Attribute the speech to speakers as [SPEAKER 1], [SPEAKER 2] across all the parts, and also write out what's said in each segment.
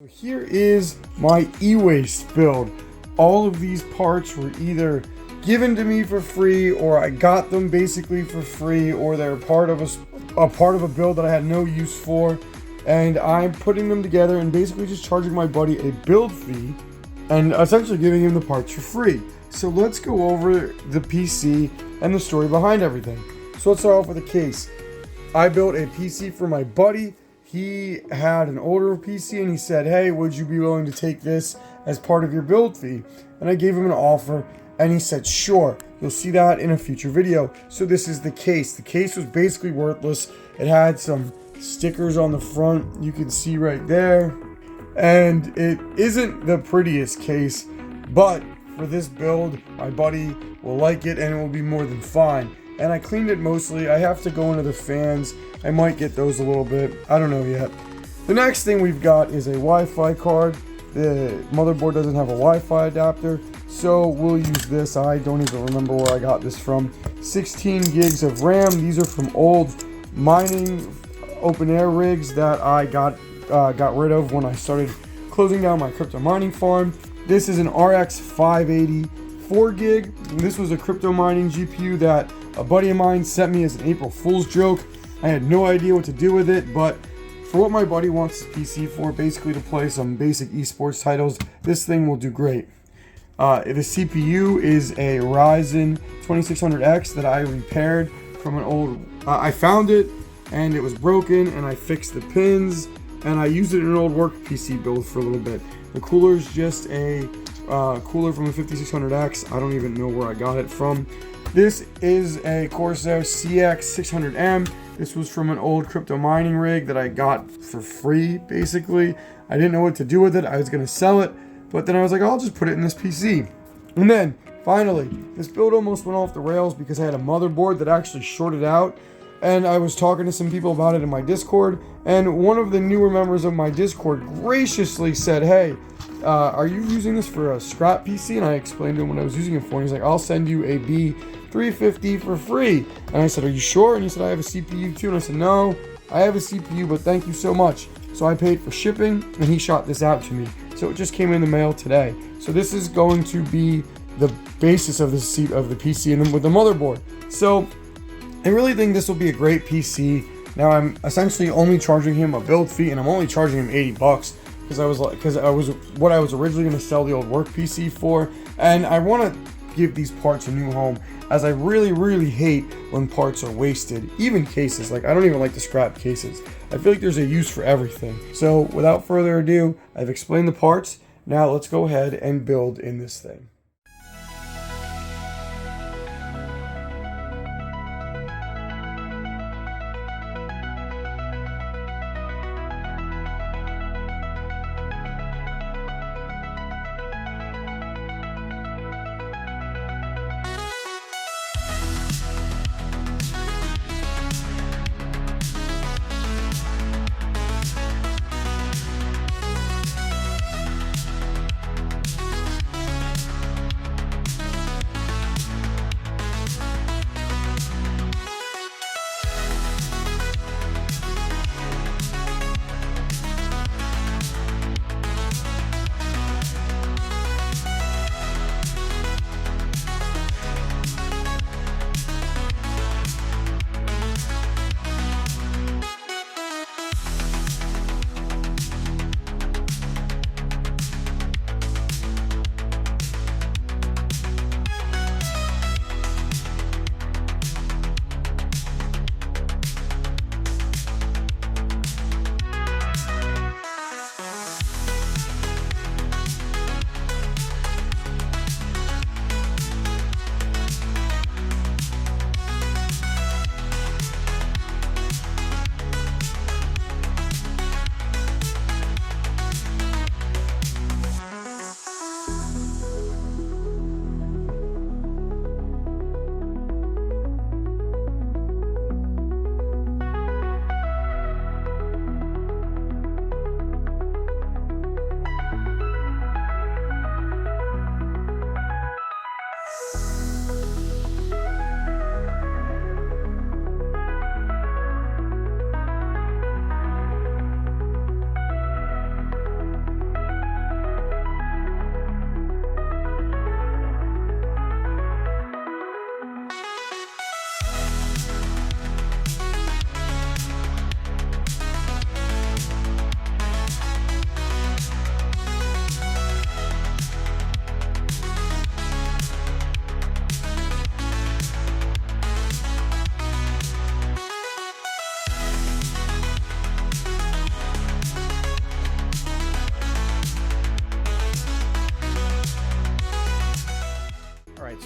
[SPEAKER 1] Here is my e-waste build. All of these parts were either given to me for free, or I got them basically for free, or they're part of a build that I had no use for, and I'm putting them together and basically just charging my buddy a build fee and essentially giving him the parts for free. So let's go over the PC and the story behind everything. So let's start off with a case. I built a PC for my buddy. He had an older PC and he said, hey, would you be willing to take this as part of your build fee? And I gave him an offer and he said, sure. You'll see that in a future video. So this is the case. The case was basically worthless. It had some stickers on the front, you can see right there. And it isn't the prettiest case, but for this build, my buddy will like it and it will be more than fine. And I cleaned it mostly. I have to go into the fans. I might get those a little bit. I don't know yet. The next thing we've got is a Wi-Fi card. The motherboard doesn't have a Wi-Fi adapter, so we'll use this. I don't even remember where I got this from. 16 gigs of RAM. These are from old mining open air rigs that I got rid of when I started closing down my crypto mining farm. This is an RX 580 4 gig. This was a crypto mining GPU that a buddy of mine sent me as an April Fool's joke. I had no idea what to do with it, but for what my buddy wants this PC for, basically to play some basic esports titles, this thing will do great. The CPU is a Ryzen 2600X that I repaired from an old... I found it and it was broken and I fixed the pins and I used it in an old work PC build for a little bit. The cooler is just a cooler from a 5600X. I don't even know where I got it from. This is a Corsair CX600M. This was from an old crypto mining rig that I got for free, basically. I didn't know what to do with it. I was going to sell it, but then I was like, I'll just put it in this PC. And then, finally, this build almost went off the rails because I had a motherboard that actually shorted out. And I was talking to some people about it in my Discord, and one of the newer members of my Discord graciously said, hey, are you using this for a scrap PC? And I explained to him what I was using it for, and he's like, I'll send you a B350 for free. And I said, are you sure? And he said, I have a CPU too. And I said, no, I have a CPU, but thank you so much. So I paid for shipping, and he shot this out to me. So it just came in the mail today. So this is going to be the basis of the PC and then with the motherboard. So I really think this will be a great PC. Now I'm essentially only charging him a build fee, and I'm only charging him $80 because I was what I was originally going to sell the old work PC for, and I want to give these parts a new home, as I really hate when parts are wasted. Even cases, like I don't even like to scrap cases. I feel like there's a use for everything. So without further ado, I've explained the parts. Now let's go ahead and build in this thing.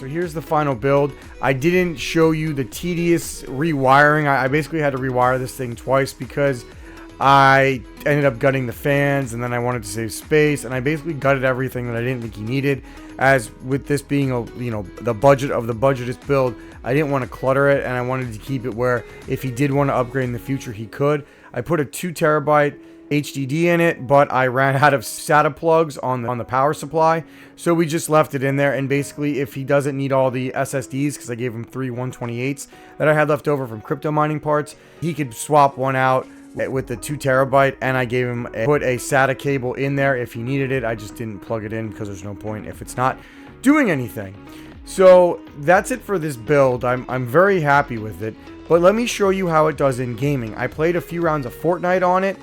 [SPEAKER 1] so here's the final build. I didn't show you the tedious rewiring. I basically had to rewire this thing twice because I ended up gutting the fans, and then I wanted to save space, and I basically gutted everything that I didn't think he needed. As with this being the budget of the budgetist build, I didn't want to clutter it, and I wanted to keep it where if he did want to upgrade in the future, he could. I put a 2 terabyte HDD in it, but I ran out of SATA plugs on the power supply, so we just left it in there. And basically, if he doesn't need all the SSDs, because I gave him 3 128s that I had left over from crypto mining parts, he could swap one out with the 2 terabyte, and I gave him put a SATA cable in there if he needed it. I just didn't plug it in because there's no point if it's not doing anything. So that's it for this build. I'm very happy with it, but let me show you how it does in gaming. I played a few rounds of Fortnite on it.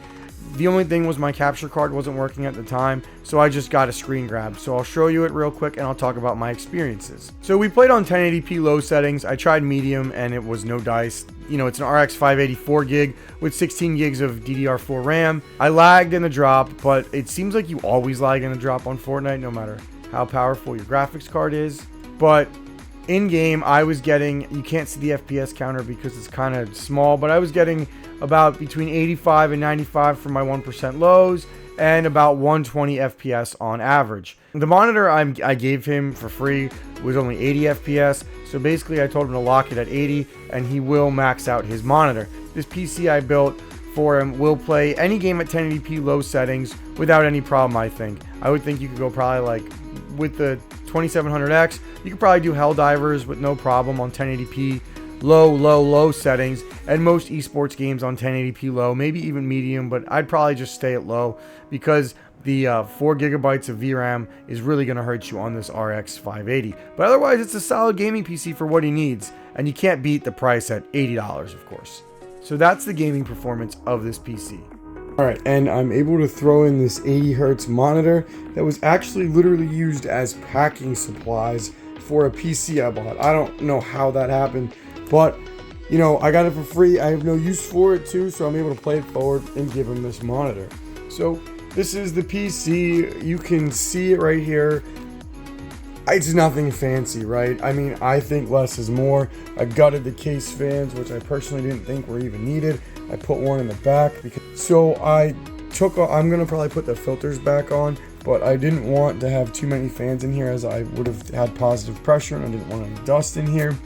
[SPEAKER 1] The only thing was my capture card wasn't working at the time, so I just got a screen grab. So I'll show you it real quick and I'll talk about my experiences. So we played on 1080p low settings. I tried medium and it was no dice. You know, it's an RX 584 gig with 16 gigs of DDR4 RAM. I lagged in the drop, but it seems like you always lag in the drop on Fortnite, no matter how powerful your graphics card is. But in game, I was getting, you can't see the FPS counter because it's kind of small, but I was getting about between 85 and 95 for my 1% lows, and about 120 FPS on average. The monitor I gave him for free was only 80 FPS, so basically I told him to lock it at 80, and he will max out his monitor. This PC I built for him will play any game at 1080p low settings without any problem, I think. I would think you could go probably like with the 2700X, you could probably do Helldivers with no problem on 1080p low settings, and most esports games on 1080p low, maybe even medium, but I'd probably just stay at low because the 4 gigabytes of VRAM is really going to hurt you on this RX 580. But otherwise, it's a solid gaming PC for what he needs, and you can't beat the price at $80, of course. So that's the gaming performance of this PC. Alright, and I'm able to throw in this 80 Hz monitor that was actually literally used as packing supplies for a PC I bought. I don't know how that happened, but you know, I got it for free. I have no use for it too, so I'm able to play it forward and give him this monitor. So this is the PC. You can see it right here. It's nothing fancy, right? I mean, I think less is more. I gutted the case fans, which I personally didn't think were even needed. I put one in the back so I'm gonna probably put the filters back on, but I didn't want to have too many fans in here as I would have had positive pressure, and I didn't want any dust in here.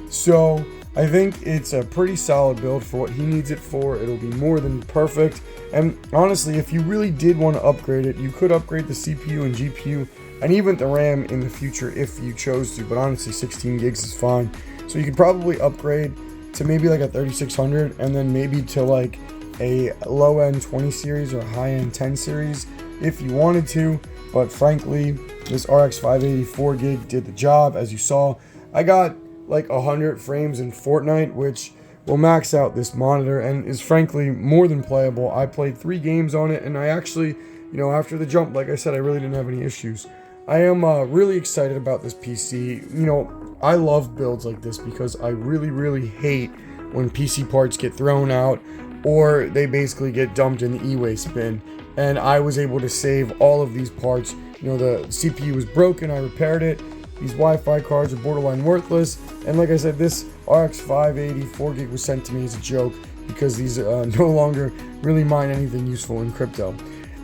[SPEAKER 1] So I think it's a pretty solid build for what he needs it for. It'll be more than perfect. And honestly, if you really did want to upgrade it, you could upgrade the CPU and GPU and even the RAM in the future if you chose to, but honestly 16 gigs is fine. So you could probably upgrade to maybe like a 3600 and then maybe to like a low-end 20 series or a high-end 10 series if you wanted to. But frankly, this RX 584 gig did the job. As you saw, I got like 100 frames in Fortnite, which will max out this monitor and is frankly more than playable. I played 3 games on it, and I actually, you know, after the jump, like I said, I really didn't have any issues. I am really excited about this PC. You know, I love builds like this because I really hate when PC parts get thrown out or they basically get dumped in the e-waste bin. And I was able to save all of these parts. You know, the CPU was broken, I repaired it. These Wi-Fi cards are borderline worthless. And like I said, this RX 580 4 gig was sent to me as a joke because these no longer really mine anything useful in crypto.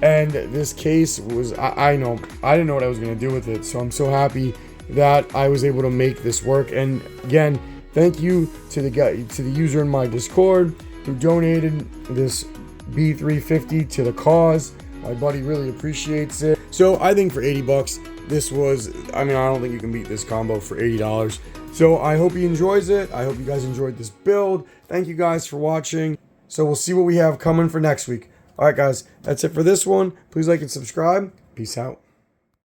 [SPEAKER 1] And this case was, I know, I didn't know what I was going to do with it. So I'm so happy that I was able to make this work. And again, thank you to the user in my Discord who donated this B350 to the cause. My buddy really appreciates it. So I think for 80 bucks, this was, I mean, I don't think you can beat this combo for $80. So I hope he enjoys it. I hope you guys enjoyed this build. Thank you guys for watching. So we'll see what we have coming for next week. All right, guys, that's it for this one. Please like and subscribe. Peace out.